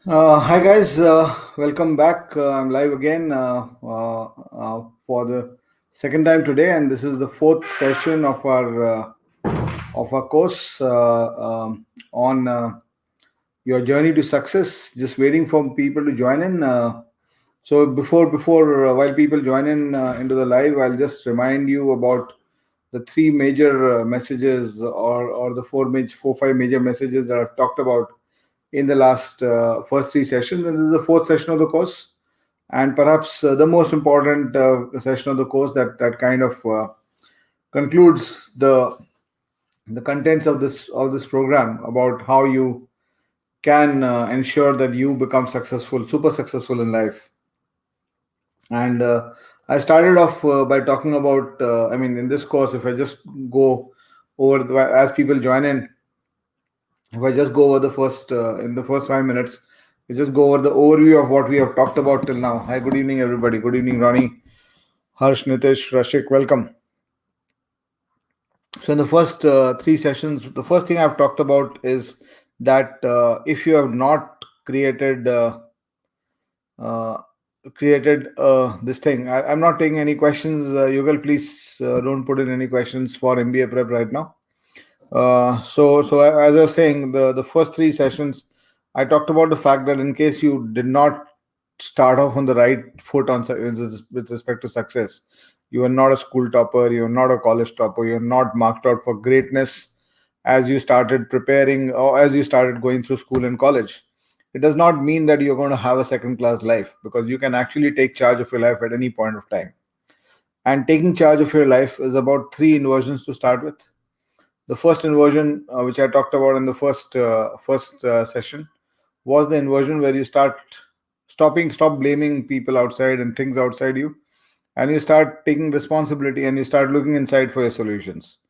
Hi guys, welcome back. I'm live again for the second time today, and this is the fourth session of our course on your journey to success. Just waiting for people to join in. So before while people join in into the live, I'll just remind you about the three major messages or the four five major messages that I've talked about in the last first three sessions, and this is the fourth session of the course, and perhaps the most important session of the course that kind of concludes the contents of this program about how you can ensure that you become successful, super successful in life. And I started off by talking about, I mean, in this course, if I just go over as people join in, if I just go over the first in the first 5 minutes, we just go over the overview of what we have talked about till now. Hi, good evening, everybody. Good evening, Ronnie, Harsh, Nitesh, Rashik. Welcome. So, in the first three sessions, the first thing I've talked about is that if you have not uh, created this thing, I'm not taking any questions. Yugal, please don't put in any questions for MBA prep right now. So as I was saying, the first three sessions, I talked about the fact that in case you did not start off on the right foot with respect to success, you are not a school topper, you are not a college topper, you are not marked out for greatness as you started preparing or as you started going through school and college. It does not mean that you're going to have a second class life, because you can actually take charge of your life at any point of time. And taking charge of your life is about three inversions to start with. The first inversion, which I talked about in the first session, was the inversion where you stop blaming people outside and things outside you, and you start taking responsibility and you start looking inside for your solutions.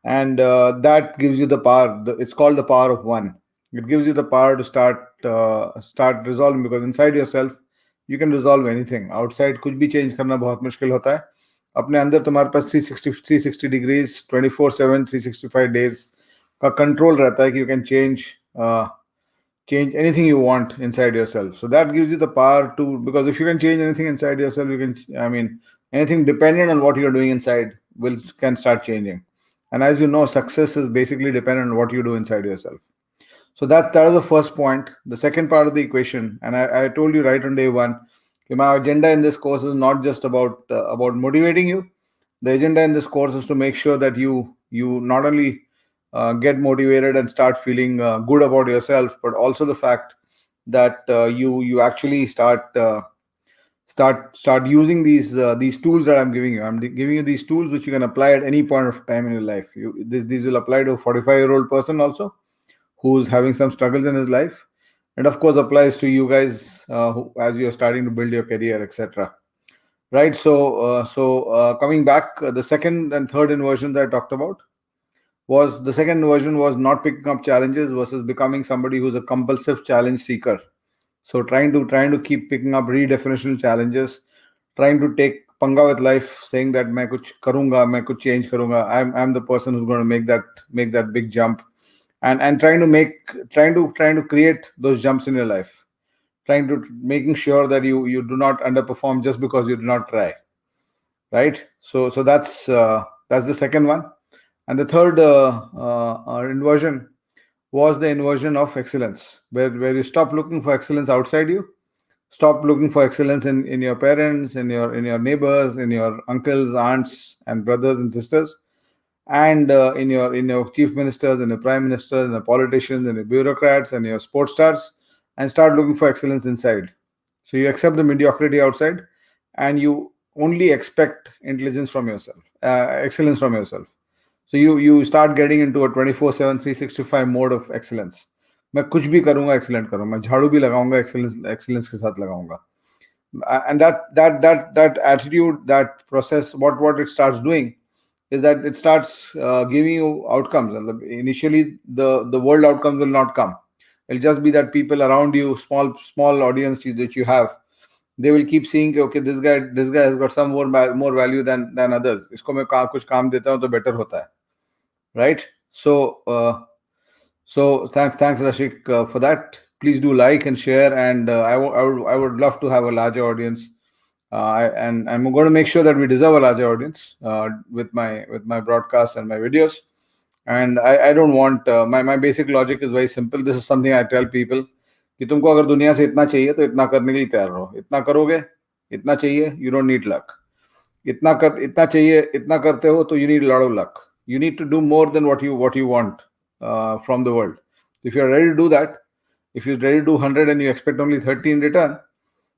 And that gives you the power. It's called the power of one. It gives you the power to start resolving, because inside yourself you can resolve anything. Outside कुछ भी change करना बहुत मुश्किल होता है. अपने अंदर तुम्हारे पास 360 degrees 24/7 365 days का control रहता है कि you can change anything you want inside yourself. So that gives you the power to, because if you can change anything inside yourself, you can, I mean, anything dependent on what you're doing inside can start changing. And as you know, success is basically dependent on what you do inside yourself. So that is the first point. The second part of the equation, and I told you right on day one, my agenda in this course is not just about motivating you. The agenda in this course is to make sure that you not only get motivated and start feeling good about yourself, but also the fact that you actually start using these tools that I'm giving you. I'm giving you these tools which you can apply at any point of time in your life. These will apply to a 45-year-old person also who's having some struggles in his life, and of course applies to you guys as you're starting to build your career, etc. Right. So coming back, the second and third inversions I talked about, was the second version was not picking up challenges versus becoming somebody who's a compulsive challenge seeker. So trying to keep picking up redefinitional challenges, trying to take panga with life, saying that मैं कुछ करूंगा, मैं कुछ change करूंगा. I'm the person who's going to make that big jump, and trying to create those jumps in your life, making sure that you do not underperform just because you do not try. Right. So that's the second one. And the third inversion was the inversion of excellence, where you stop looking for excellence outside you, stop looking for excellence in your parents, in your neighbors, in your uncles, aunts, and brothers and sisters, and in your chief ministers, and your prime ministers, and the politicians, and your bureaucrats, and your sports stars, and start looking for excellence inside. So you accept the mediocrity outside, and you only expect intelligence from yourself, excellence from yourself. So you start getting into a 24/7 365 mode of excellence. मैं कुछ भी करूंगा excellent करूंगा, मैं झाड़ू भी लगाऊंगा excellence के साथ लगाऊंगा. And that attitude, that process, what it starts doing is that it starts giving you outcomes. And initially the world outcomes will not come. It'll just be that people around you, small audience that you have, they will keep seeing, okay, this guy has got some more value than others. इसको मैं कुछ काम देता हूँ तो better होता है. Right. So thanks Rashik for that. please do like and share. And I would love to have a larger audience. And I'm going to make sure that we deserve a larger audience with my broadcasts and my videos. And I don't want my basic logic is very simple. This is something I tell people कि तुमको अगर दुनिया से इतना चाहिए तो इतना करने के लिए तैयार रहो. इतना करोगे, इतना चाहिए, you don't need luck. इतना चाहिए, इतना करते हो तो you need a lot of luck. You need to do more than what you want from the world. If you're ready to do that, if you're ready to do 100 and you expect only 30 in return,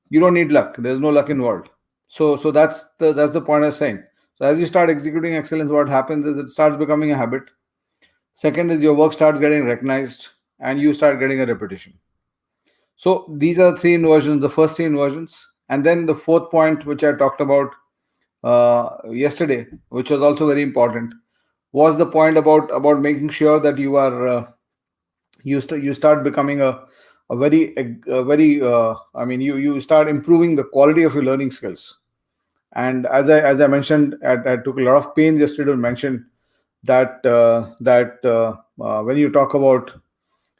you don't need luck. There's no luck involved. So that's the point I was saying. So as you start executing excellence, what happens is it starts becoming a habit. Second is your work starts getting recognized and you start getting a reputation. So these are three inversions, the first three inversions. And then the fourth point, which I talked about yesterday, which was also very important, was the point about making sure that you are you start becoming a very I mean you start improving the quality of your learning skills. And as I mentioned, I took a lot of pains yesterday to mention that when you talk about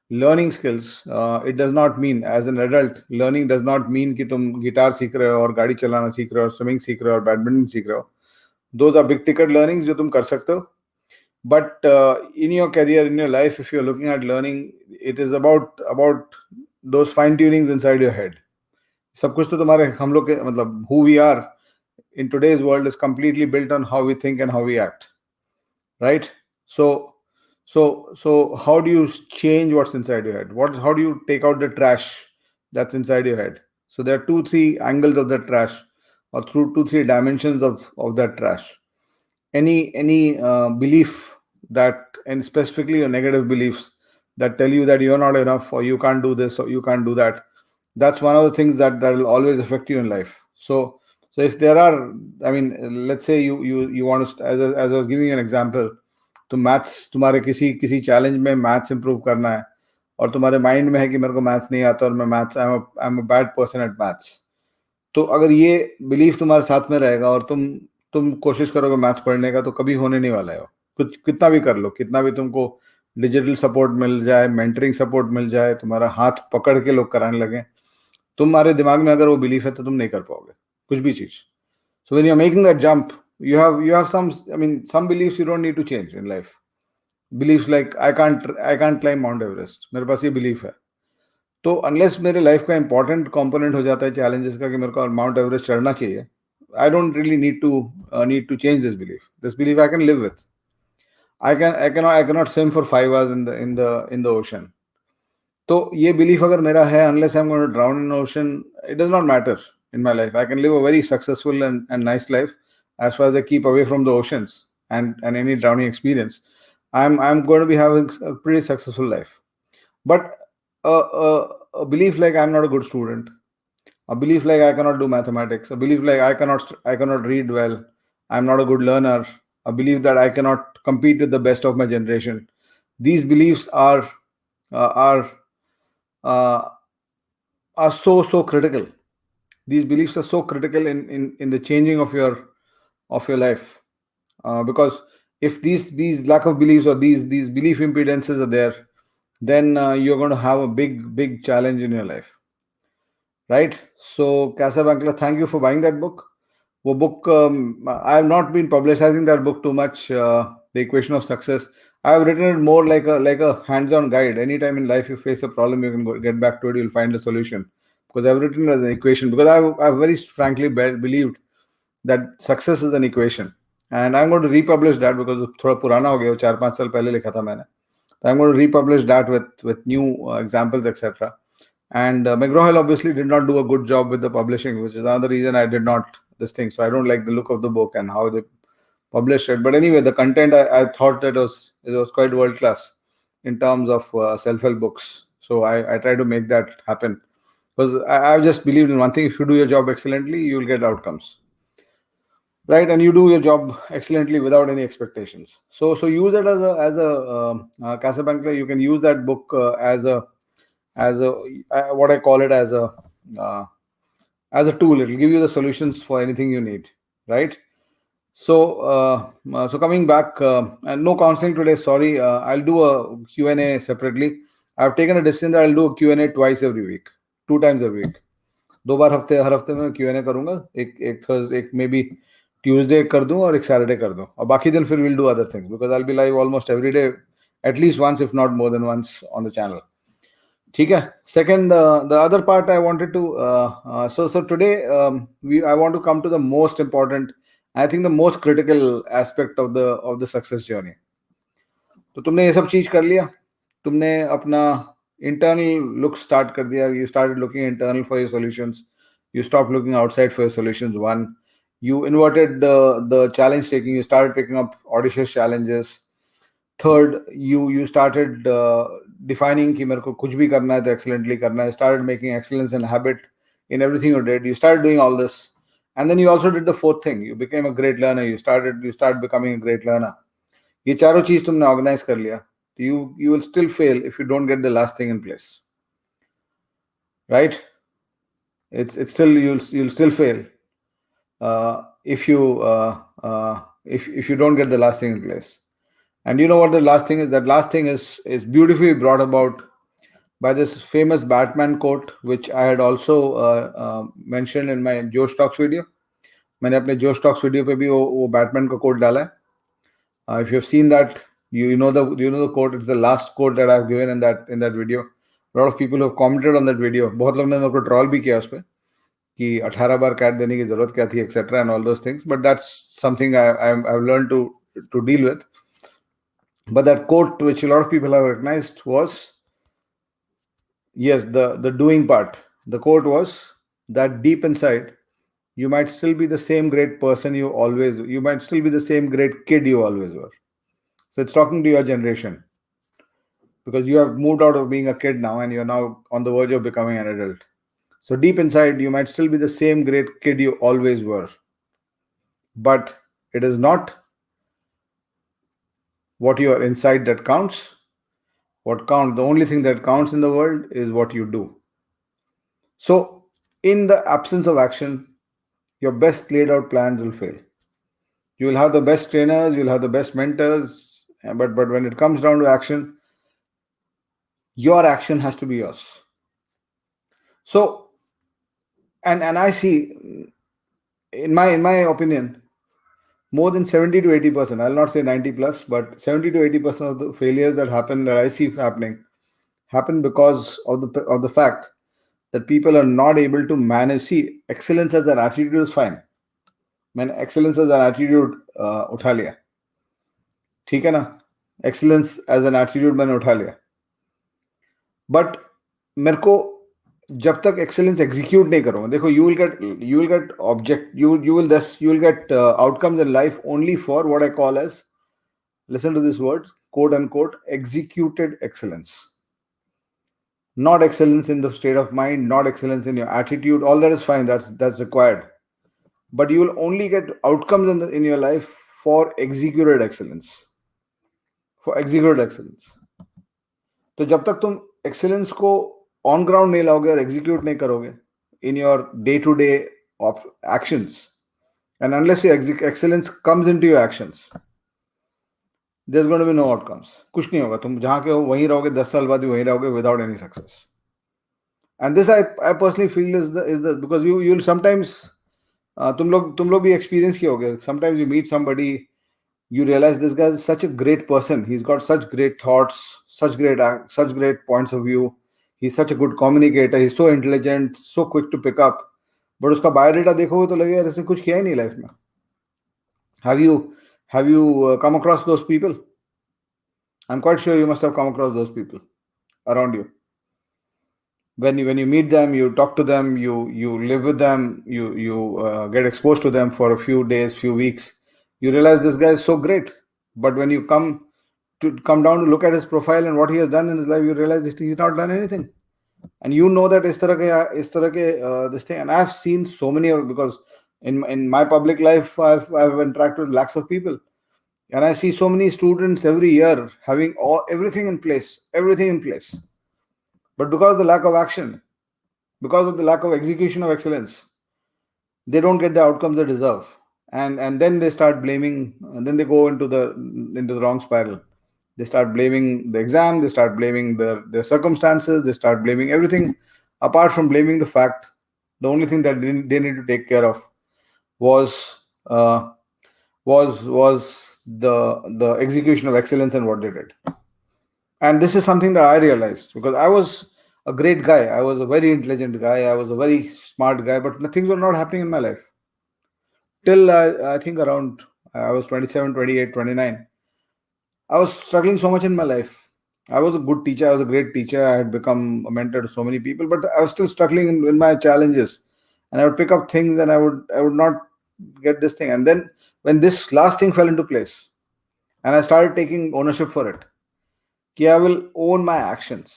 learning skills, it does not mean, as an adult, learning does not mean कि तुम guitar सीख रहे हो और गाड़ी चलाना सीख रहे हो और स्विमिंग सीख रहे हो और बैडमिंटन सीख रहे हो. Those are big ticket learnings जो तुम कर सकते हो. But in your career, in your life, if you're looking at learning, it is about those fine tunings inside your head. सब कुछ तो तुम्हारे हम लोग के मतलब who we are in today's world is completely built on how we think and how we act, right? So how do you change what's inside your head? How do you take out the trash that's inside your head? So there are 2-3 angles of that trash, or through 2-3 dimensions of that trash. Any belief that, and specifically your negative beliefs that tell you that you're not enough, or you can't do this, or you can't do that, that's one of the things that will always affect you in life. So if there are, I mean, let's say you want to, as I was giving you an example, तो maths तुम्हारे किसी challenge में maths improve करना है और तुम्हारे mind में है कि मेरे को मैथ्स नहीं आता और मैं maths I am a bad person at maths. तो अगर ये बिलीफ तुम्हारे साथ में रहेगा और तुम कोशिश करोगे मैथ्स पढ़ने का, तो कभी होने नहीं वाला है. कुछ कितना भी कर लो, कितना भी तुमको डिजिटल सपोर्ट मिल जाए, मेंटरिंग सपोर्ट मिल जाए, तुम्हारा हाथ पकड़ के लोग कराने लगे, तुम्हारे दिमाग में अगर वो बिलीफ है तो तुम नहीं कर पाओगे कुछ भी चीज. So when you're making that jump, you have some, I mean, some beliefs you don't need to change in life. Beliefs like I can't climb Mount Everest. मेरे पास ये belief है. तो unless मेरे लाइफ का important component हो जाता है challenges का कि मेरे को Mount Everest चढ़ना चाहिए, I don't really need to change this belief. This belief I can live with. I cannot swim for 5 hours in the ocean. तो ये belief अगर मेरा है, unless I'm going to drown in the ocean, it does not matter in my life. I can live a very successful and nice life as far as I keep away from the oceans and any drowning experience. I'm going to be having a pretty successful life. But a belief like I'm not a good student, a belief like I cannot do mathematics, a belief like I cannot read well, I'm not a good learner, a belief that I cannot compete with the best of my generation. These beliefs are so critical. These beliefs are so critical in the changing of your life, because if these lack of beliefs or these belief impedances are there, then you're going to have a big challenge in your life, right? So Casablanca, thank you for buying that book. वो book, I have not been publicizing that book too much, The Equation of Success. I have written it more like a hands-on guide. Anytime in life you face a problem, you can get back to it, you'll find a solution. Because I've written it as an equation, because I've very frankly believed that success is an equation. And I'm going to republish that because थोड़ा पुराना हो गया, 4-5 साल पहले लिखा था मैंने. So I'm going to republish that with new examples, etc. And McGraw-Hill obviously did not do a good job with the publishing, which is another reason I did not this thing. So I don't like the look of the book and how they published it. But anyway, the content I thought that it was quite world class in terms of self-help books. So I try to make that happen, because I just believed in one thing: if you do your job excellently, you will get outcomes, right? And you do your job excellently without any expectations. So use it as a Casablanca. You can use that book as a what I call it as a tool. It will give you the solutions for anything you need, right? So so coming back, and no counseling today, sorry. I'll do a Q&A separately. I've taken a decision that I'll do a Q&A twice every week, 2 times every week. 2 बार हर हफ्ते में Q&A करूंगा. एक Thursday, एक may be Tuesday कर दूं और एक Saturday कर दूं, और बाकी दिन फिर will do other things, because I will be live almost every day, at least once, if not more than once, on the channel. ठीक है. Second, the other part I wanted to so today I want to come to the most important, I think the most critical aspect of the success journey. तो तुमने ये सब चीज कर लिया, तुमने अपना इंटरनल लुक स्टार्ट कर दिया, you started looking internal for your solutions, you stopped looking outside for your solutions. One, you inverted the challenge taking, you started picking up audacious challenges. Third, you started defining कि मेरे को कुछ भी करना है तो excellently करना है. Started making excellence a habit in everything you did. You started doing all this, and then you also did the fourth thing. You became a great learner. You started becoming a great learner. ये चारों चीज तुमने organise कर लिया. You will still fail if you don't get the last thing in place, right? It's still, you'll still fail if you don't get the last thing in place. And you know what the last thing is? That last thing is beautifully brought about by this famous Batman quote, which I had also mentioned in my Josh Talks video. मैंने अपने Josh Talks video पे भी वो Batman का quote डाला है. If you have seen that, you know the quote. It's the last quote that I've given in that video. A lot of people have commented on that video. बहुत लोग ने मेरे को ट्रॉल भी किया उस पे कि 18 बार कैट देने की जरूरत क्या थी, etc. and all those things. But that's something I've learned to deal with. But that quote, which a lot of people have recognized, was, yes, the doing part. The quote was that deep inside, you might still be the same great person you might still be the same great kid you always were. So it's talking to your generation, because you have moved out of being a kid now and you're now on the verge of becoming an adult. So deep inside, you might still be the same great kid you always were. But it is not what you are inside that counts. The only thing that counts in the world is what you do. So in the absence of action, your best laid out plans will fail. You will have the best trainers, you'll have the best mentors, but when it comes down to action, your action has to be yours. So, and I see, in my opinion, more than 70 to 80%, I'll not say 90 plus, but 70 to 80% of the failures that I see happening happen because of the fact that people are not able to manage. See, excellence as an attitude is fine. मैंने excellence as an attitude उठा लिया, ठीक है ना? Excellence as an attitude मैंने उठा लिया, but मेरे को जब तक excellence execute नहीं करूँगा, देखो, you will get outcomes in life only for what I call as, listen to these words, quote unquote, executed excellence. Not excellence in the state of mind, not excellence in your attitude. All that is fine. That's required. But you will only get outcomes in your life for executed excellence. For executed excellence. तो जब तक तुम excellence को on ground नहीं लाओगे और execute नहीं करोगे in your day-to-day actions, and unless your excellence comes into your actions, there's going to be no outcomes. कुछ नहीं होगा. तुम जहाँ के हो वहीं रहोगे, 10 साल बाद भी वहीं रहोगे without any success. And this I personally feel is the because you'll sometimes तुम लोग भी experience किए होगे. Sometimes you meet somebody, you realize this guy is such a great person. He's got such great thoughts, such great points of view. He's such a good communicator. He's so intelligent, so quick to pick up. But उसका biodata देखोगे तो लगेगा इसने कुछ किया ही नहीं life में. Have you come across those people? I'm quite sure you must have come across those people around you. When you meet them, you talk to them, you live with them, you get exposed to them for a few days, few weeks, you realize this guy is so great. But when you come down to look at his profile and what he has done in his life, you realize that he's not done anything. And you know that this thing. And I've seen so many because in my public life, I've interacted with lakhs of people, and I see so many students every year having everything in place. But because of the lack of action, because of the lack of execution of excellence, they don't get the outcomes they deserve. And then they start blaming, and then they go into the wrong spiral. They start blaming the exam, they start blaming their circumstances, they start blaming everything apart from blaming the fact. The only thing that they need to take care of was uh, was the execution of excellence and what they did. And this is something that I realized because I was a great guy. I was a very intelligent guy. I was a very smart guy, but things were not happening in my life till I think around I was 27, 28, 29. I was struggling so much in my life. I was a good teacher. I was a great teacher. I had become a mentor to so many people, but I was still struggling in my challenges. And I would pick up things, and I would not get this thing. And then when this last thing fell into place, and I started taking ownership for it, कि I will own my actions.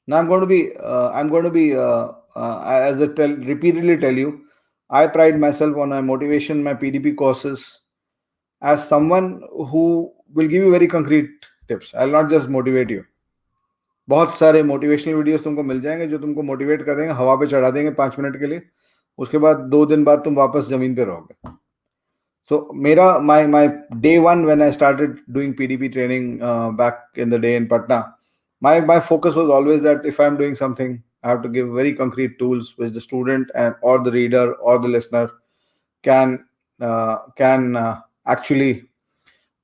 Now I'm going to be, as I repeatedly tell you, I pride myself on my motivation, my PDP courses, as someone who will give you very concrete tips. I'll not just motivate you. बहुत सारे motivational videos तुमको मिल जाएंगे जो तुमको motivate कर देंगे, हवा पे चढ़ा देंगे 5 मिनट के लिए, उसके बाद 2 दिन बाद तुम वापस जमीन पे रहोगे. So my day one when I started doing PDP training back in the day in Patna, my focus was always that if I'm doing something, I have to give very concrete tools which the student and or the reader or the listener can actually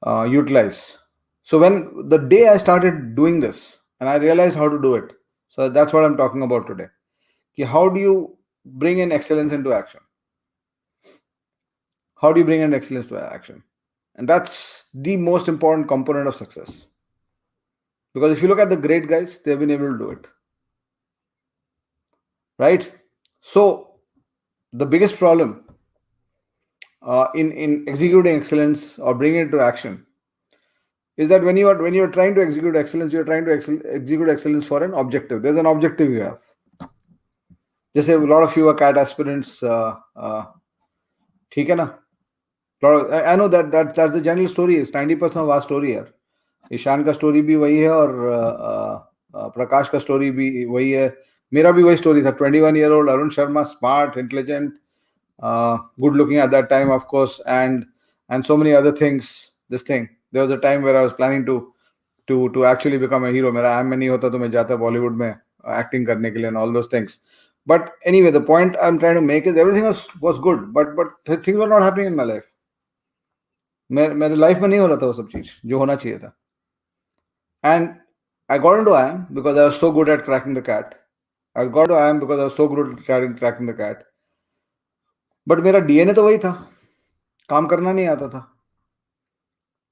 utilize. So when the day I started doing this and I realized how to do it, so that's what I'm talking about today. How do you bring in excellence into action? How do you bring in excellence to action? And that's the most important component of success. Because if you look at the great guys, they've been able to do it. Right? So the biggest problem in executing excellence or bringing it to action is that when you're trying to execute excellence, you're trying to execute excellence for an objective. There's an objective you have. Just say a lot of you are CAT aspirants. ठीक है ना? I know that's the general story. Is 90% of our story here. Ishan का story भी वही है और प्रकाश का story भी वही है. मेरा भी वही स्टोरी था. 21-year-old Arun Sharma, smart, intelligent, good looking at that time, of course, and so many other things. This thing. There was a time where I was planning to actually become a hero. मेरा M में नहीं होता तो मैं जाता बॉलीवुड में acting करने के लिए and all those things. But anyway, the point I'm trying to make is everything was good, but things were not happening in my life. मेरे लाइफ में नहीं हो रहा था वो सब चीज जो होना चाहिए था. And I got into IIM because I was so good at cracking the CAT. I got into IIM because I was so good at cracking the CAT. But मेरा DNA तो वही था, काम करना नहीं आता था.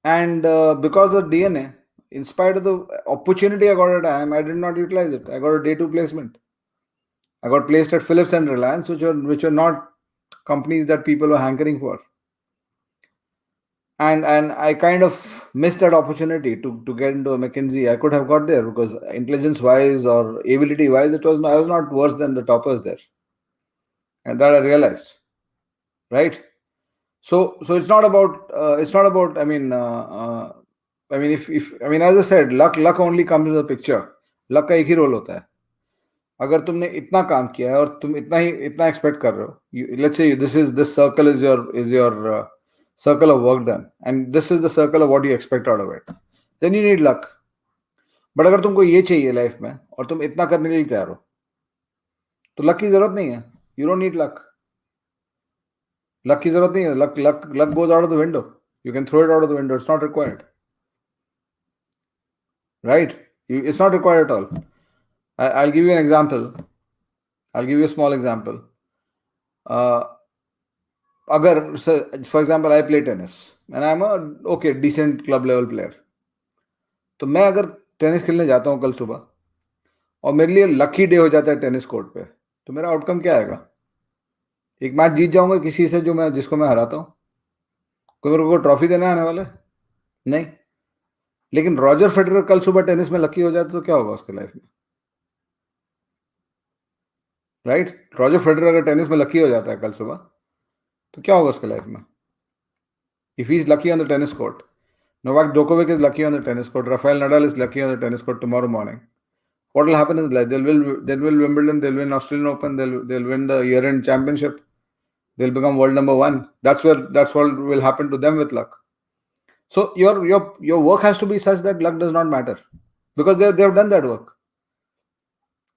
And because of DNA, in spite of the opportunity I got at IIM, I did not utilize it. I got a day 2 placement. I got placed at Philips and Reliance, which are not companies that people are hankering for. And I kind of missed that opportunity to get into a McKinsey. I could have got there because intelligence-wise or ability-wise, I was not worse than the toppers there. And that I realized, right? So it's not about. I mean, as I said, luck only comes into the picture. Luck का एक ही role होता है. अगर तुमने इतना काम किया है और तुम इतना एक्सपेक्ट कर रहे हो, let's say this circle is your circle of work done, and this is the circle of what you expect out of it, then you need luck. But अगर तुमको ये चाहिए लाइफ में और तुम इतना करने के लिए तैयार हो, तो लक की जरूरत नहीं है. You don't need luck. Luck की जरूरत नहीं है. Luck goes out of the window. You can throw it out of the window. It's not required. Right? It's not required at all. I'll give you an example. I'll give you a small example. अगर, for example, I play tennis and I'm a decent club level player. तो मैं अगर tennis खेलने जाता हूँ कल सुबह और मेरे लिए लकी डे हो जाता है टेनिस कोर्ट पे, तो मेरा आउटकम क्या आएगा? एक मैच जीत जाऊंगा किसी से जिसको मैं हराता हूँ. कोई मेरे को ट्रॉफी देने आने वाला है? नहीं. लेकिन रॉजर फेडरर कल सुबह टेनिस में लकी हो जाता तो क्या होगा उसके लाइफ में? राइट? रॉजर फेडरर अगर टेनिस में लकी हो जाता है कल सुबह तो क्या होगा उसके लाइफ में? If he's lucky on the tennis court, Novak Djokovic is lucky on the tennis court, Rafael Nadal is lucky on the tennis court tomorrow morning, what will happen in his life? They'll win Wimbledon, they'll win Australian Open, they'll win the year-end championship, they'll become world number 1. That's what will happen to them with luck. So your work has to be such that luck does not matter, because they've done that work.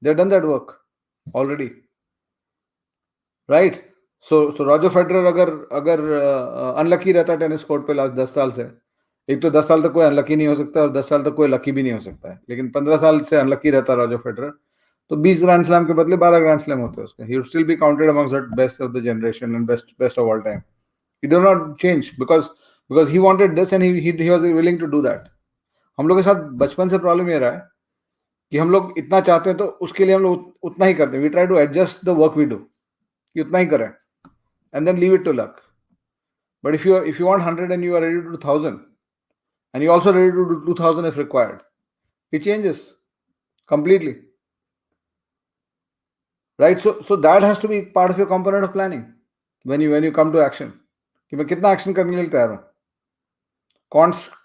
They've done that work already, right? So Roger Federer अगर unlucky रहता tennis court पे last 10 साल से, एक तो 10 साल तक कोई अनलकी नहीं हो सकता और 10 साल तक कोई लकी भी नहीं हो सकता है, लेकिन 15 साल से अनलकी रहता रॉजर फेडरर, तो 20 ग्रैंड स्लैम के बदले 12 ग्रैंड स्लैम होते हैं उसके. He would still be counted amongst the best of the generation and best of all time. He did not change because he wanted this and he was willing to do that. हम लोग के साथ बचपन से problem ये रहा है कि हम लोग इतना चाहते हैं तो उसके लिए हम लोग उतना ही करते हैं. We try to adjust the work we do कि उतना ही करें and then leave it to luck. But if you want 100 and you are ready to do 1000 and you also ready to do 2000 if required, it changes completely, right? So that has to be part of your component of planning when you come to action. कि मैं कितना action करने के लिए तैयार हूँ.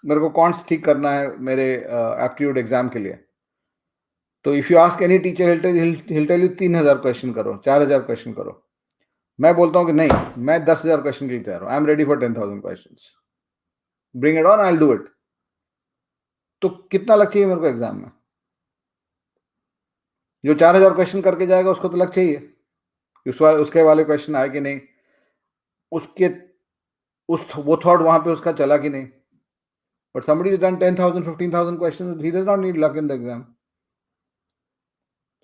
मेरे को कॉन्ट्स ठीक करना है मेरे एप्टीट्यूड एग्जाम के लिए. तो if you ask any teacher he'll tell you 3000 question करो, 4000 क्वेश्चन करो. मैं बोलता हूँ कि नहीं, मैं 10,000 क्वेश्चन के लिए तैयार हूँ. I am ready for 10,000 question. Bring it on, I will do it. तो कितना लग चाहिए मेरे को एग्जाम में? जो 4000 क्वेश्चन करके जाएगा उसको तो लग चाहिए उसके वाले क्वेश्चन आए कि नहीं, वो थॉट वहां पे उसका चला कि नहीं. But somebody who's done 10,000, 15,000 questions, he does not need luck in the exam.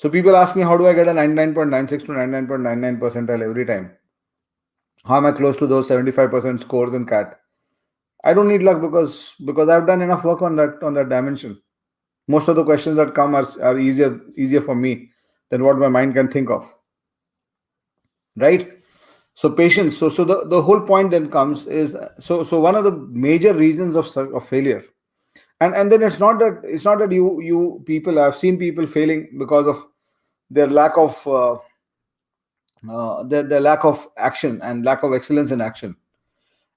So people ask me, how do I get a 99.96 to 99.99 percentile every time? How am I close to those 75% scores in CAT? I don't need luck because I've done enough work on that dimension. Most of the questions that come are easier for me than what my mind can think of. Right? So patience. So the whole point then comes is so one of the major reasons of failure, and then it's not that you people, I've seen people failing because of their lack of their lack of action and lack of excellence in action.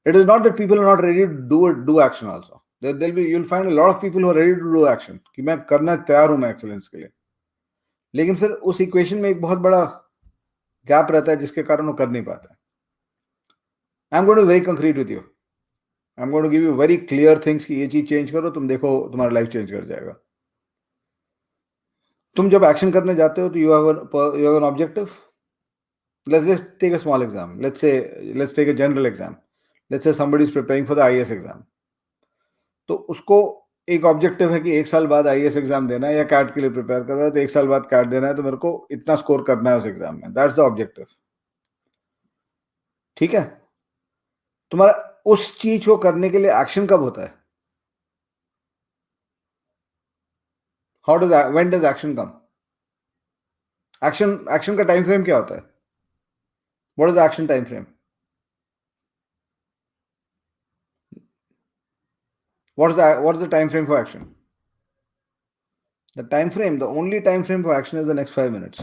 It is not that people are not ready to do action also. You'll find a lot of people who are ready to do action कि मैं करना तैयार हूं मैं excellence के लिए, लेकिन फिर उस इक्वेशन में एक बहुत बड़ा गैप रहता है जिसके कारण वो कर नहीं पाता. I'm going to be very concrete with you. I'm going to give you very clear things कि ये चीज चेंज करो, तुम देखो तुम्हारा लाइफ चेंज कर जाएगा. तुम जब एक्शन करने जाते हो तो you have an objective. Let's just take a small exam. Let's take a general exam. Let's say somebody is preparing for the IAS exam. तो उसको एक ऑब्जेक्टिव है कि 1 साल बाद IAS एग्जाम देना है या कैट के लिए प्रिपेयर कर रहा है तो 1 साल बाद कैट देना है, तो मेरे को इतना स्कोर करना है उस एग्जाम में. That's the objective. ठीक है? तुम्हारा उस चीज को करने के लिए एक्शन कब होता है? When does action come? Action का टाइम फ्रेम क्या होता है? What is the action time frame? What is the time frame for action? The only time frame for action is the next 5 minutes.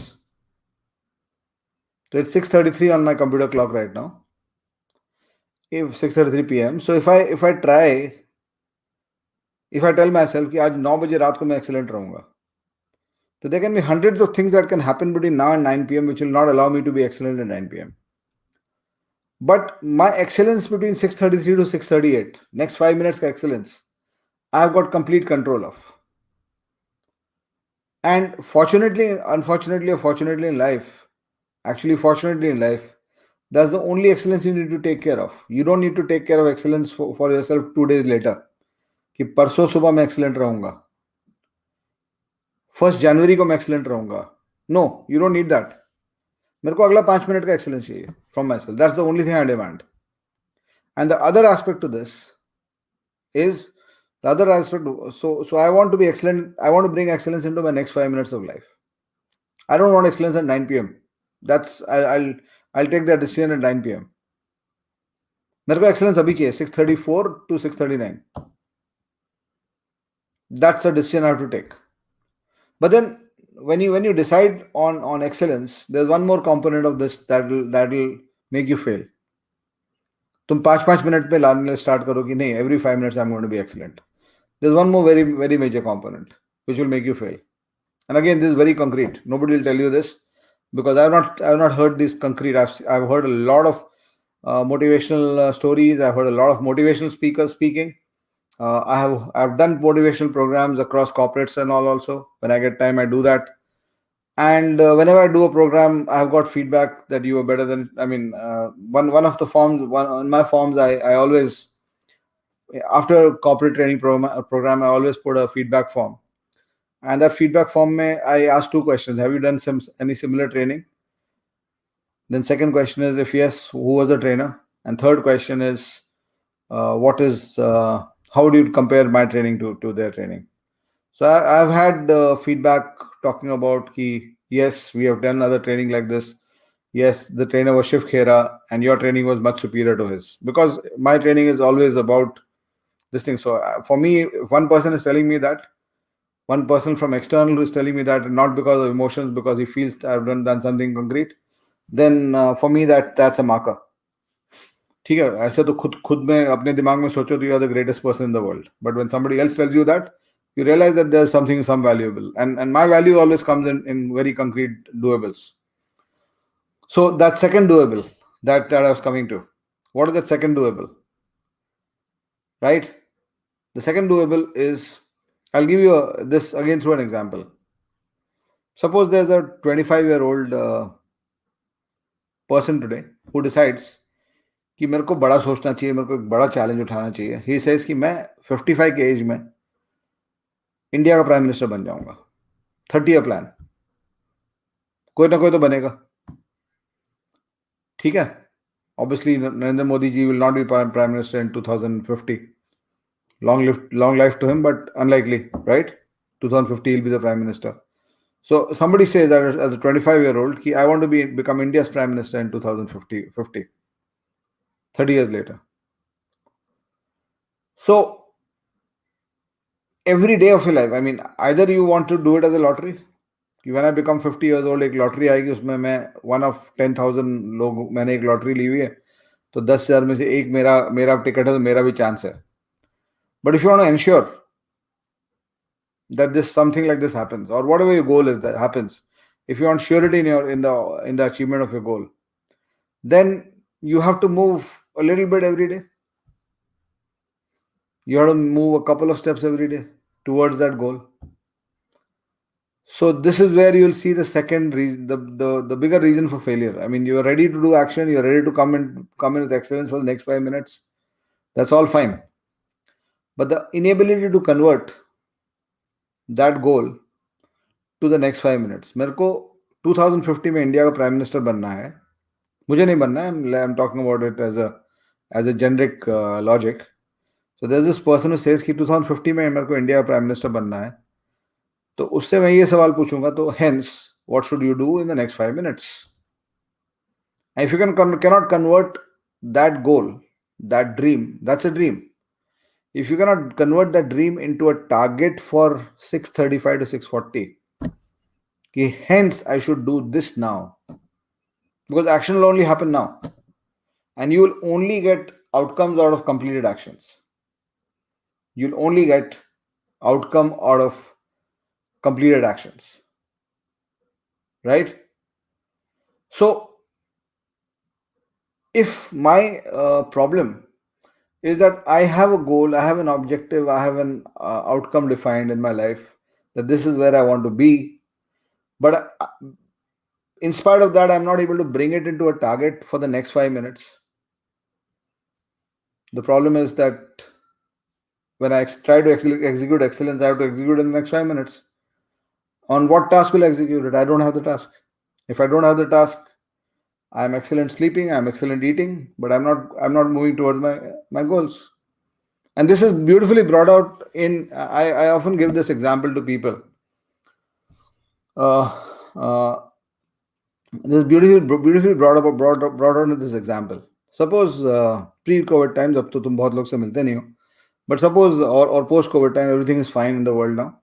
So it's 6:33 on my computer clock right now. If 6:33 p.m. So if I tell myself कि आज 9 बजे रात को मैं excellent रहूंगा, so there can be hundreds of things that can happen between now and 9 p.m. which will not allow me to be excellent at 9 p.m. But my excellence between 6:33 to 6:38, next 5 minutes का excellence, I have got complete control of. And fortunately, unfortunately, or fortunately in life, actually fortunately in life, that's the only excellence you need to take care of. You don't need to take care of excellence for yourself 2 days later. कि परसों सुबह मैं excellent रहूंगा, 1 जनवरी को मैं excellent रहूंगा. No, you don't need that. मेरे को अगला 5 मिनट का excellence चाहिए from myself. That's the only thing I demand. And the other aspect to this is so I want to be excellent. I want to bring excellence into my next 5 minutes of life. I don't want excellence at 9 p.m. I'll take that decision at 9 p.m. मेरे को excellence अभी चाहिए 6:34 to 6:39. That's a decision I have to take. But then when you decide on excellence, there's one more component of this that will make you fail. तुम 5 minute पे लाने start करो कि नहीं, every 5 minutes I'm going to be excellent. There's one more very, very major component which will make you fail. And again, this is very concrete. Nobody will tell you this because I've not heard this concrete. I've heard a lot of motivational stories. I've heard a lot of motivational speakers speaking, I've done motivational programs across corporates and all. Also, when I get time, I do that. And whenever I do a program, I've got feedback that you are better than. I mean, one of the forms, one on my forms, I always, after corporate training program, I always put a feedback form. And that feedback form, I ask two questions: Have you done any similar training? Then second question is, if yes, who was the trainer? And third question is, what is how do you compare my training to their training? So I've had feedback talking about yes, we have done other training like this. Yes, the trainer was Shiv Khera, and your training was much superior to his, because my training is always about this thing. So for me, if one person is telling me that, one person from external who is telling me that, not because of emotions, because he feels I've done something concrete, then for me that's a marker. ठीक है, ऐसे तो खुद खुद में अपने दिमाग में सोचो तो you are the greatest person in the world, but when somebody else tells you that, you realize that there's something, some valuable, and my value always comes in very concrete doables. So that second doable, that I was coming to, what is that second doable, right? The second doable is, I'll give you this again through an example. Suppose there's a 25-year-old person today who decides कि मेरे को बड़ा सोचना चाहिए, मेरे को एक बड़ा चैलेंज उठाना चाहिए. ही सेज कि मैं 55 के एज में इंडिया का प्राइम मिनिस्टर बन जाऊंगा. 30 ईयर प्लान, कोई ना कोई तो बनेगा, ठीक है. Obviously Narendra Modi ji will not be prime minister in 2050. long life to him, but unlikely, right? 2050 he'll be the prime minister. So somebody says that as a 25-year-old, I want to become India's prime minister in 2050, 30 years later. So every day of your life, I mean, either you want to do it as a lottery, when I become 50 years old, एक lottery आएगी, उसमें मैं one of 10,000 लोग, मैंने एक lottery ली हुई है, तो 10,000 में से एक मेरा टिकट है, तो मेरा भी चांस है. But if you want to ensure that something like this happens, or whatever your goal is that happens, if you want surety in the achievement of your goal, then you have to move a little bit every day. You have to move a couple of steps every day towards that goal. So this is where you'll see the second reason, the bigger reason for failure. I mean, you're ready to do action, you're ready to come in with excellence for the next 5 minutes. That's all fine. But the inability to convert that goal to the next 5 minutes. मेरे को 2050 में India का prime minister बनना है. मुझे नहीं बनना है. I'm talking about it as a generic logic. So there's this person who says कि 2050 में मेरे को इंडिया का प्राइम मिनिस्टर बनना है. तो उससे मैं ये सवाल पूछूंगा, तो hence what should you do in the next 5 minutes? And if you cannot convert that goal, that dream, that's a dream. If you cannot convert that dream into a target for 6:35 to 6:40, hence I should do this now, because action will only happen now, and you will only get outcomes out of completed actions. You'll only get outcome out of completed actions, right? So if my problem is that I have a goal, I have an objective, I have an outcome defined in my life, that this is where I want to be, but in spite of that, I'm not able to bring it into a target for the next 5 minutes. The problem is that when I try to execute excellence, I have to execute in the next 5 minutes. On what task will I execute it? I don't have the task. If I don't have the task, I'm excellent sleeping, I'm excellent eating, but I'm not moving towards my goals. And this is beautifully brought out in, I often give this example to people. This is beautifully brought out in this example. Suppose pre-COVID times, अब तो तुम बहुत लोग से मिलते नहीं हो, but suppose or post-COVID time, everything is fine in the world now.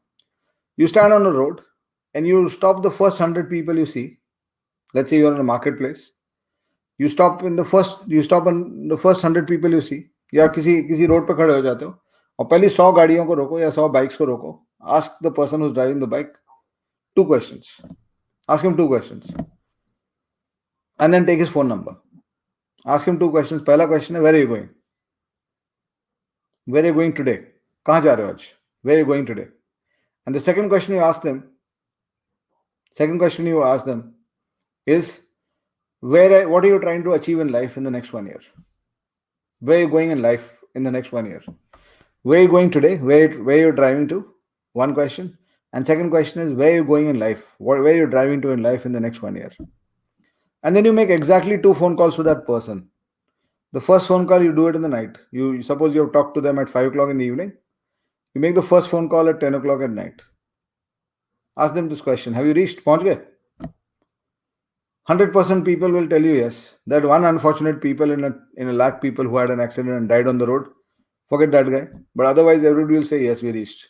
You stand on a road and you stop the first 100 people you see. Let's say you're in a marketplace. You stop on the first 100 people you see, या किसी road पे खड़े हो जाते हो और पहली 100 गाड़ियों को रोको या 100 बाइक्स को रोको. Ask the person who's driving the bike 2 questions. Ask him 2 questions. And then take his phone number. Ask him 2 questions. पहला question है, where are you going? Where are you going today? कहाँ जा रहे हो आज? Where are you going today? And the second question you ask them is, what are you trying to achieve in life in the next 1 year? Where are you going in life in the next 1 year? Where are you going today? Where you're driving to? One question. And second question is, where are you going in life? Where are you driving to in life in the next 1 year? And then you make exactly 2 phone calls to that person. The first phone call, you do it in the night. You suppose you have talked to them at 5 o'clock in the evening. You make the first phone call at 10 o'clock at night. Ask them this question: have you reached? पहुंच गए? 100% people will tell you yes. That one unfortunate people in a lakh people who had an accident and died on the road, forget that guy. But otherwise, everybody will say yes, we reached.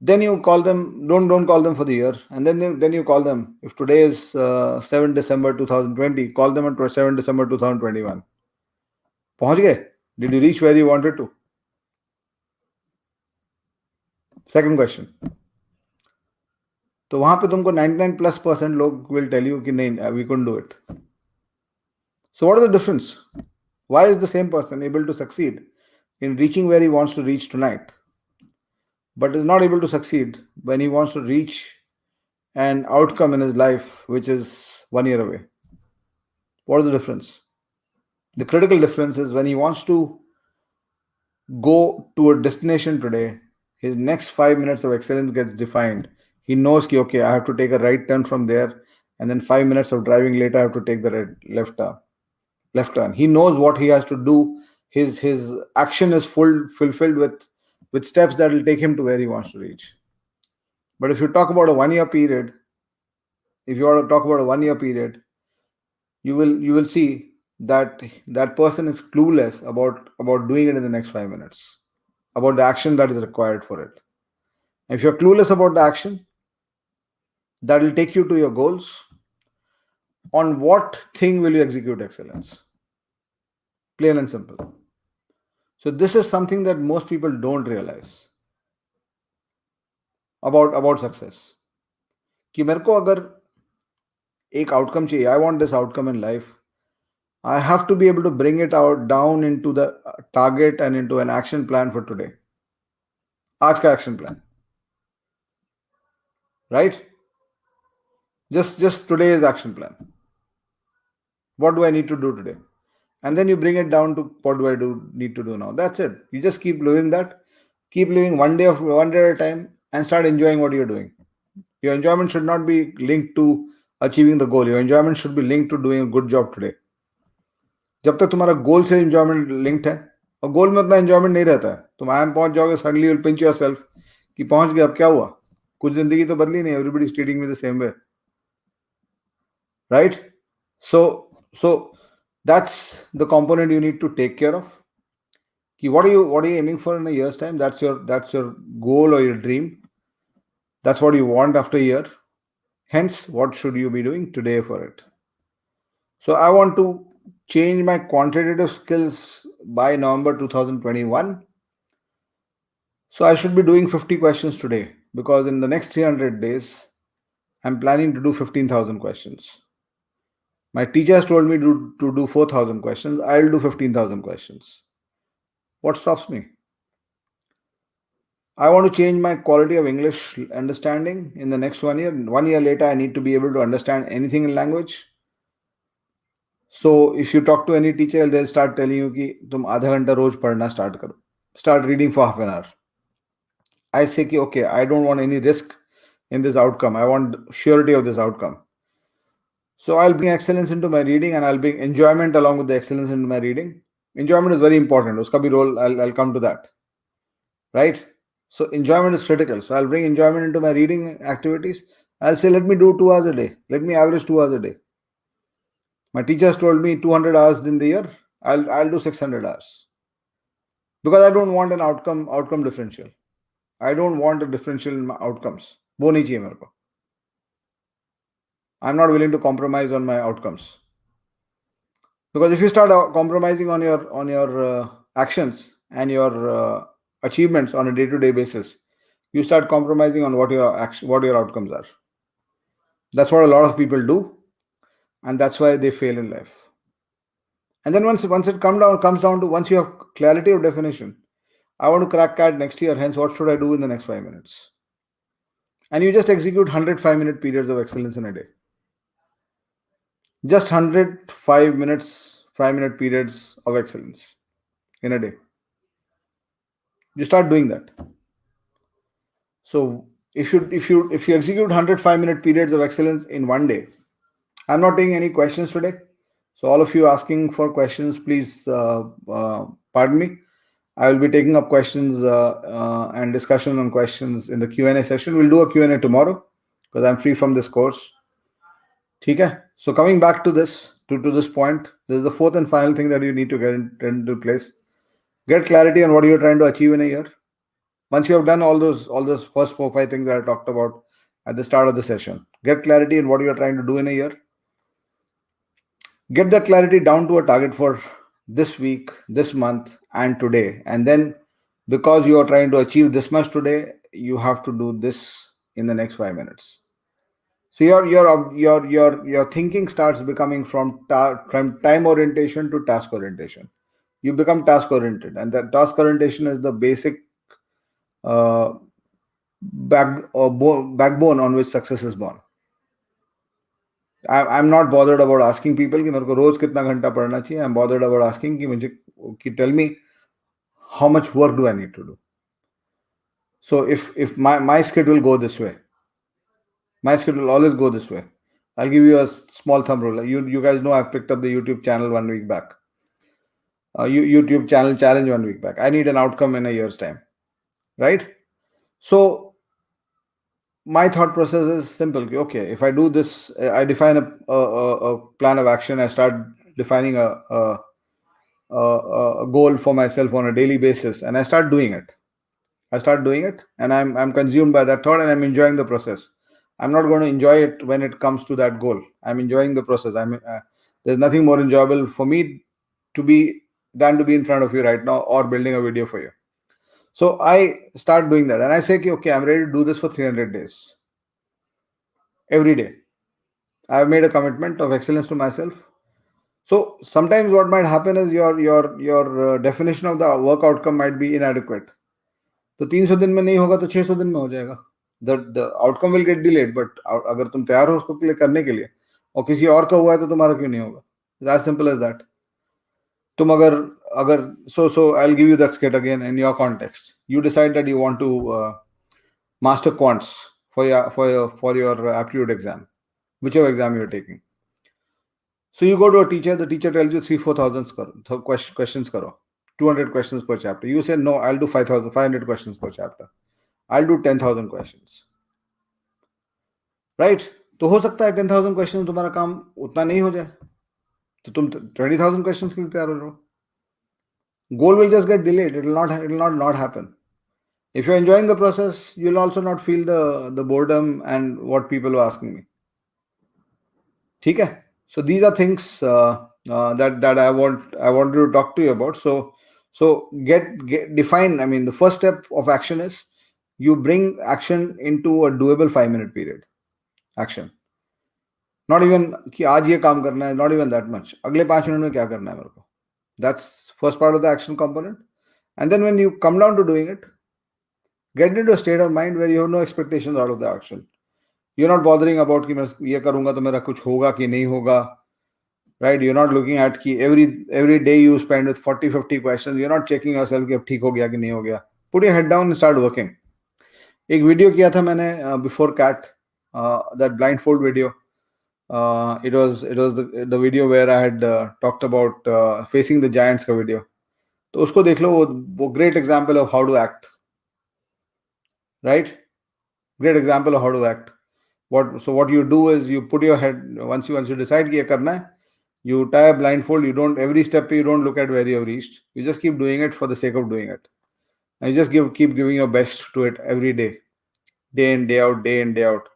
Then you call them. Don't call them for the year, and then you call them. If today is 7 December 2020, call them on 7 December 2021. पहुंच गए? Did you reach where you wanted to? Second question. तो वहां पे तुमको 99+% लोग will tell you कि नहीं, we couldn't do it. So what is the difference? Why is the same person able to succeed in reaching where he wants to reach tonight, but is not able to succeed when he wants to reach an outcome in his life which is 1 year away? What is the difference? The critical difference is when he wants to go to a destination today, his next 5 minutes of excellence gets defined. He knows that, okay, I have to take a right turn from there, and then 5 minutes of driving later, I have to take the left turn. He knows what he has to do. His action is fulfilled with steps that will take him to where he wants to reach. But if you talk about a 1 year period, you will see that person is clueless about doing it in the next 5 minutes, about the action that is required for it. And if you're clueless about the action that will take you to your goals, on what thing will you execute excellence? Plain and simple. So this is something that most people don't realize about success. कि मेरे को अगर एक outcome चाहिए, I want this outcome in life, I have to be able to bring it down into the target and into an action plan for today. आज का action plan, right? Just today's action plan. What do I need to do today? And then you bring it down to what do I need to do now? That's it. You just keep living that. Keep living one day at a time and start enjoying what you're doing. Your enjoyment should not be linked to achieving the goal. Your enjoyment should be linked to doing a good job today. जब तक तुम्हारा गोल से enjoyment linked है, और गोल में उतना enjoyment नहीं रहता है, तुम आयम पहुंच जाओगे, suddenly you'll pinch yourself कि पहुंच गए, अब क्या हुआ? कुछ जिंदगी तो बदली नहीं. Everybody is treating me the same way, right? So that's the component you need to take care of. What are you aiming for in a year's time? That's your goal or your dream. That's what you want after a year. Hence, what should you be doing today for it? So I want to change my quantitative skills by November 2021. So I should be doing 50 questions today, because in the next 300 days, I'm planning to do 15,000 questions. My teacher has told me to do 4,000 questions. I'll do 15,000 questions. What stops me? I want to change my quality of English understanding in the next 1 year. 1 year later, I need to be able to understand anything in language. So if you talk to any teacher, they'll start telling you कि तुम आधा घंटा रोज पढ़ना start करो. Start reading for half an hour. I say कि okay, I don't want any risk in this outcome. I want surety of this outcome. So I'll bring excellence into my reading, and I'll bring enjoyment along with the excellence into my reading. Enjoyment is very important. Uska bhi role, I'll come to that. Right? So enjoyment is critical. So I'll bring enjoyment into my reading activities. I'll say, let me do 2 hours a day. Let me average 2 hours a day. My teachers told me 200 hours in the year. I'll do 600 hours. Because I don't want an outcome differential. I don't want a differential in my outcomes. वो नहीं चाहिए मेरे को. I'm not willing to compromise on my outcomes. Because if you start compromising on your actions and your achievements on a day-to-day basis, you start compromising on what your outcomes are. That's what a lot of people do, and that's why they fail in life. And then once it comes down to, once you have clarity of definition, I want to crack CAT next year, hence what should I do in the next 5 minutes? And you just execute 100 5-minute periods of excellence in a day. Just 100 5-minute periods of excellence in a day. You start doing that. So if you execute 100 5-minute periods of excellence in one day, I'm not taking any questions today. So all of you asking for questions, please pardon me. I will be taking up questions and discussion on questions in the Q&A session. We'll do a Q&A tomorrow because I'm free from this course. Okay. So coming back to this, to this point, this is the fourth and final thing that you need to get into place. Get clarity on what you're trying to achieve in a year. Once you have done all those first 4-5 things that I talked about at the start of the session, get clarity in what you're trying to do in a year. Get that clarity down to a target for this week, this month, and today. And then because you are trying to achieve this much today, you have to do this in the next 5 minutes. So your thinking starts becoming from time orientation to task orientation. You become task oriented, and that task orientation is the basic backbone on which success is born. I'm not bothered about asking people कि मेरे को रोज कितना घंटा पढ़ना चाहिए. I'm bothered about asking कि tell me how much work do I need to do. So if my schedule go this way, my schedule always go this way. I'll give you a small thumb rule. You guys know I've picked up the YouTube channel 1 week back. YouTube channel challenge 1 week back. I need an outcome in a year's time, right? So my thought process is simple. Okay, if I do this, I define a plan of action. I start defining a goal for myself on a daily basis, and I start doing it. And I'm consumed by that thought, and I'm enjoying the process. I'm not going to enjoy it when it comes to that goal. I'm enjoying the process. There's nothing more enjoyable for me than to be in front of you right now or building a video for you. So I start doing that, and I say, okay, I'm ready to do this for 300 days. Every day, I've made a commitment of excellence to myself. So sometimes what might happen is your definition of the work outcome might be inadequate. तो 300 दिन में नहीं होगा तो 600 दिन में हो जाएगा. The outcome will get delayed, but अगर तुम तैयार हो उसको करने के लिए और किसी और का हुआ है तो तुम्हारा क्यों नहीं होगा? It's as simple as that. तुम अगर so I'll give you that skit again in your context. You decide that you want to master quants for your aptitude exam, whichever exam you're taking. So you go to a teacher. The teacher tells you 3,000-4,000 questions karo. 200 questions per chapter. You say, no, I'll do 500 questions per chapter. I'll do 10,000 questions. Right? तो हो सकता है 10,000 questions तुम्हारा काम उतना नहीं हो जाए. तो तुम 20,000 questions के लिए तैयार हो जाओ. Goal will just get delayed. It will not happen. If you're enjoying the process, you'll also not feel the boredom and what people are asking me. Okay? So these are things that I wanted to talk to you about. So get define. I mean, the first step of action is you bring action into a doable 5-minute period. Action. Not even कि आज ये काम करना है. Not even that much. अगले 5 minute में क्या करना है मेरे को. That's first part of the action component. And then when you come down to doing it, get into a state of mind where you have no expectations out of the action. You're not bothering about कि मैं ये करूँगा तो मेरा कुछ होगा कि नहीं होगा. Right? You're not looking at कि every day you spend with 40-50 questions. You're not checking yourself कि अब ठीक हो गया कि नहीं हो गया. Put your head down and start working. एक वीडियो किया था मैंने before CAT, that blindfold video. It was the video where I had talked about facing the giants का video. तो उसको देख लो, वो great example of how to act. Right? Great example of how to act. What you do is you put your head, once you decide कि ये करना है, you tie a blindfold. Every step you don't look at where you have reached. You just keep doing it for the sake of doing it. And you just keep giving your best to it every day in, day out, day in, day out.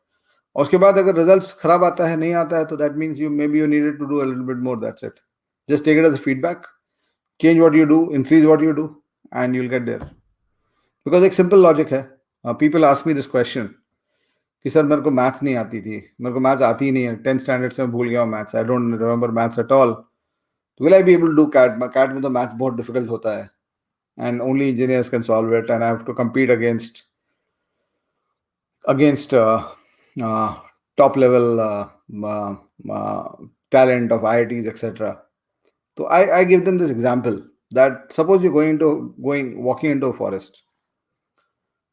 और उसके बाद अगर results खराब आता है, नहीं आता है, तो that means you needed to do a little bit more. That's it. Just take it as a feedback. Change what you do, increase what you do, and you'll get there. Because एक simple logic है. People ask me this question कि sir मेरे को maths नहीं आती थी, मेरे को मैथ्स आती ही नहीं है, 10th स्टैंडर्ड से मैं भूल गया हूँ maths. I don't remember maths at all. Will I be able to do CAT? CAT में तो मैथ्स बहुत डिफिकल्ट होता है. and only engineers can solve it, and I have to compete against uh, top level uh, uh, talent of IITs, etc. So I give them this example that suppose you're walking into a forest,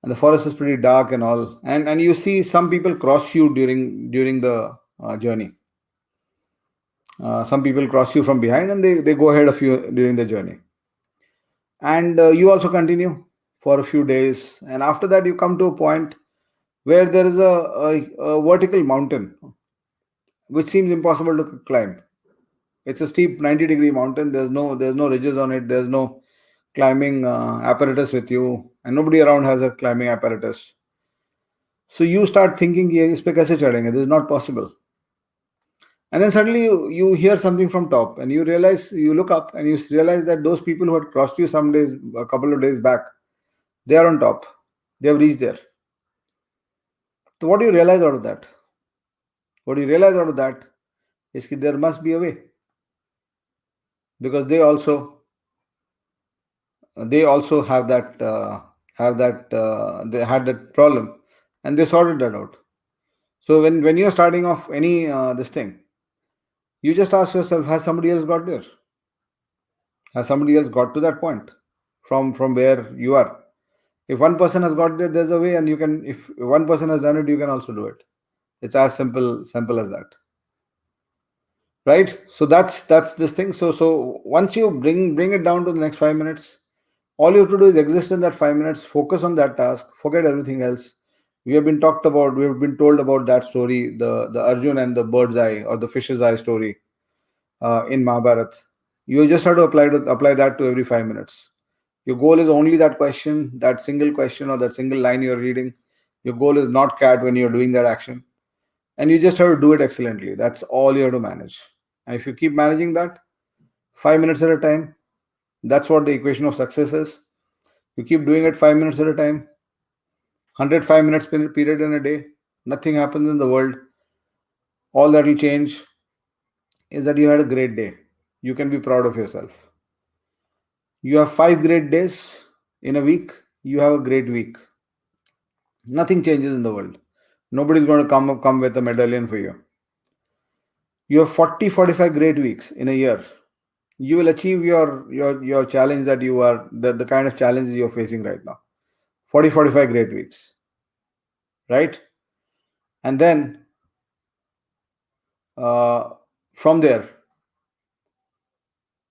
and the forest is pretty dark and all, and you see some people cross you during the journey. Some people cross you from behind, and they go ahead of you during the journey, and you also continue for a few days, and after that you come to a point where there is a vertical mountain which seems impossible to climb. It's a steep 90-degree mountain. There's no ridges on it. There's no climbing apparatus with you, and nobody around has a climbing apparatus. So you start thinking, "ये इस पे कैसे चढ़ेंगे? This is not possible." And then suddenly you hear something from top, and you look up, and you realize that those people who had crossed you a couple of days back, they are on top. They have reached there. So what do you realize out of that? What you realize out of that is that there must be a way, because they also they had that problem, and they sorted that out. So when you're starting off any this thing, you just ask yourself, has somebody else got there? Has somebody else got to that point from where you are? If one person has got there, there's a way, and you can. If one person has done it, you can also do it. It's as simple as that, right? So that's this thing. So once you bring it down to the next 5 minutes, all you have to do is exist in that 5 minutes, focus on that task, forget everything else. We have been told about that story, the Arjun and the bird's eye or the fish's eye story in Mahabharat. You just have to apply that to every 5 minutes. Your goal is only that question, that single question or that single line you're reading. Your goal is not cat when you're doing that action. And you just have to do it excellently. That's all you have to manage. And if you keep managing that 5 minutes at a time, that's what the equation of success is. You keep doing it 5 minutes at a time, 105 minutes period in a day, nothing happens in the world. All that will change is that you had a great day. You can be proud of yourself. You have 5 great days in a week, you have a great week. Nothing changes in the world. Nobody's going to come with a medallion for you. You have 45 great weeks in a year. You will achieve your challenge that you are, the kind of challenges you're facing right now. 45 great weeks, right? And then from there,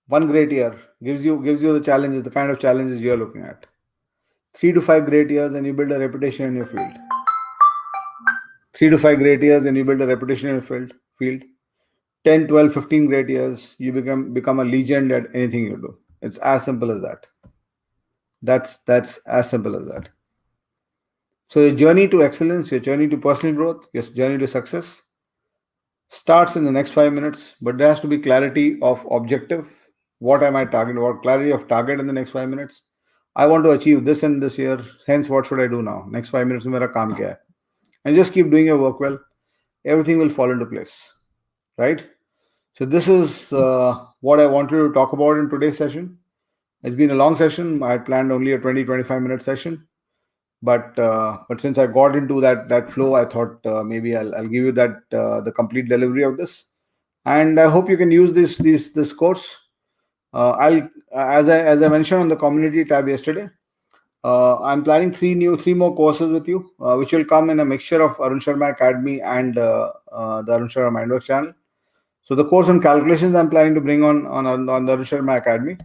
one great year gives you the challenges, the kind of challenges you're looking at. 3 to 5 great years, and you build a reputation in your field. 3 to 5 great years, and you build a reputation in your field. 10, 12, 15 great years, you become a legend at anything you do. It's as simple as that. That's as simple as that. So your journey to excellence, your journey to personal growth, your journey to success starts in the next 5 minutes, but there has to be clarity of objective. What am I targeting? What clarity of target in the next 5 minutes? I want to achieve this in this year. Hence, what should I do now? Next 5 minutes, mein mera kaam kya hai? And just keep doing your work well. Everything will fall into place, right? So this is what I wanted to talk about in today's session. It's been a long session. I had planned only a 20-25 minute session, but since I got into that flow, I thought maybe I'll give you that the complete delivery of this, and I hope you can use this course. I'll as I mentioned on the community tab yesterday, I'm planning three more courses with you, which will come in a mixture of Arun Sharma Academy and the Arun Sharma Mindworks channel. So the course on calculations I'm planning to bring on the Arun Sharma Academy,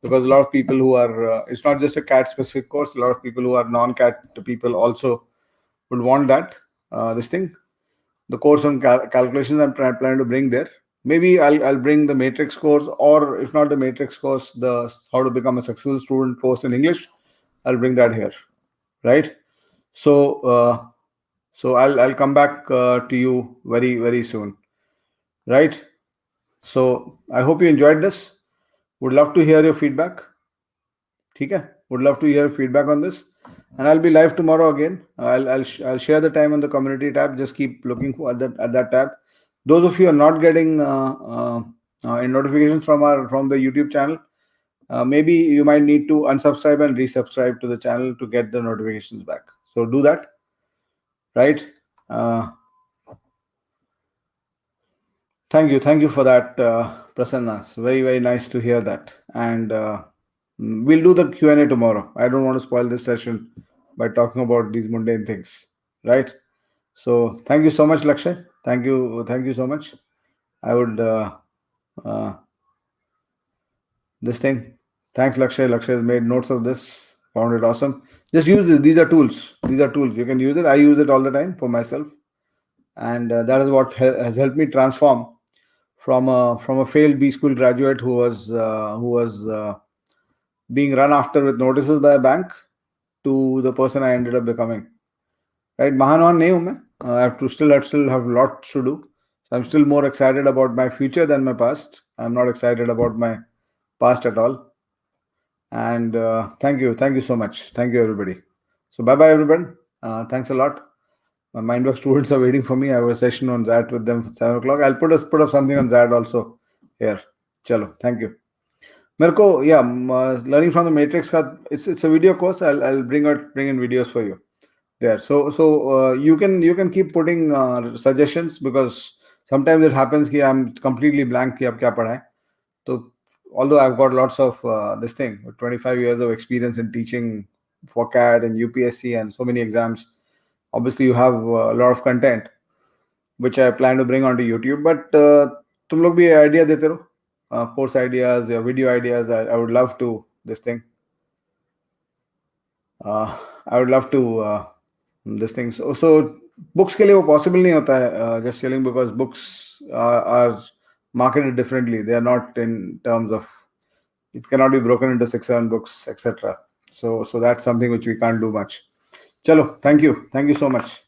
because a lot of people who are it's not just a cat specific course. A lot of people who are non-cat people also would want that this thing. The course on calculations I'm planning to bring there. Maybe I'll bring the matrix course, or if not the matrix course, the how to become a successful student course in English. I'll bring that here, right? So I'll come back to you very soon, right? So I hope you enjoyed this. Would love to hear your feedback. Okay? Would love to hear feedback on this. And I'll be live tomorrow again. I'll share the time on the community tab. Just keep looking at that tab. Those of you who are not getting in notifications from the YouTube channel, maybe you might need to unsubscribe and resubscribe to the channel to get the notifications back. So do that, right? Uh, thank you for that, Prasanna. It's very, very nice to hear that. And we'll do the Q&A tomorrow. I don't want to spoil this session by talking about these mundane things, right? So thank you so much, Lakshay. Thank you so much. I would uh, this thing. Thanks, Lakshay. Lakshay has made notes of this. Found it awesome. Just use this. These are tools. These are tools. You can use it. I use it all the time for myself, and that is what has helped me transform from a failed B school graduate who was being run after with notices by a bank to the person I ended up becoming. Right, Mahanwan nahi hu main. I still have lots to do. So I'm still more excited about my future than my past. I'm not excited about my past at all. And thank you so much. Thank you, everybody. So bye bye, everyone. Thanks a lot. My Mindwork students are waiting for me. I have a session on that with them for 7 o'clock. I'll put up something on that also here. Chalo, thank you. Mirko, yeah, learning from the Matrix. It's a video course. I'll bring in videos for you there. So you can keep putting suggestions, because sometimes it happens कि I'm completely blank कि अब क्या पढ़ा है. So although I've got lots of this thing, 25 years of experience in teaching for CAD and UPSC and so many exams, obviously you have a lot of content which I plan to bring onto YouTube. But तुम लोग भी idea देते रहो, course ideas या video ideas. I would love to this thing. I would love to this thing. So books के लिए वो possible नहीं होता है, just chilling, because books are marketed differently. They are not in terms of, it cannot be broken into 6-7 books, etc. So that's something which we can't do much. Chalo, thank you so much.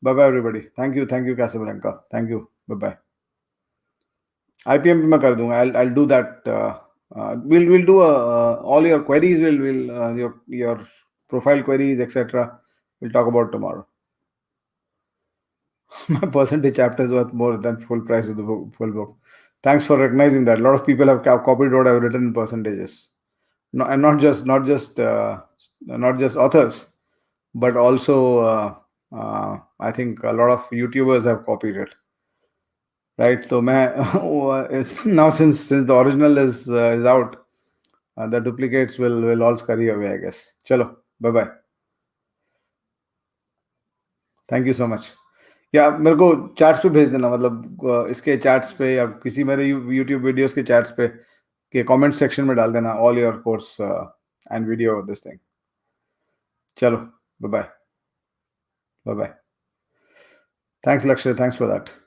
Bye bye, everybody. Thank you, Casablanca. Thank you. Bye bye. IPM पे मैं कर दूंगा. I'll do that. We'll do all your queries. Will your profile queries, etc. We'll talk about tomorrow. My percentage chapter is worth more than full price of the full book. Thanks for recognizing that. A lot of people have copied what I've written in percentages. No, and not just authors, but also I think a lot of YouTubers have copied it. Right? So now since the original is out, the duplicates will all scurry away, I guess. Chalo, bye bye. Thank you so much. या मेरे को chats पे भेज देना, मतलब इसके chats पे या किसी मेरे यूट्यूब वीडियोस के चैट्स पे के कमेंट सेक्शन में डाल देना all your course and video this thing. चलो, bye bye. Bye bye. Thanks, Lakshay. Thanks for that.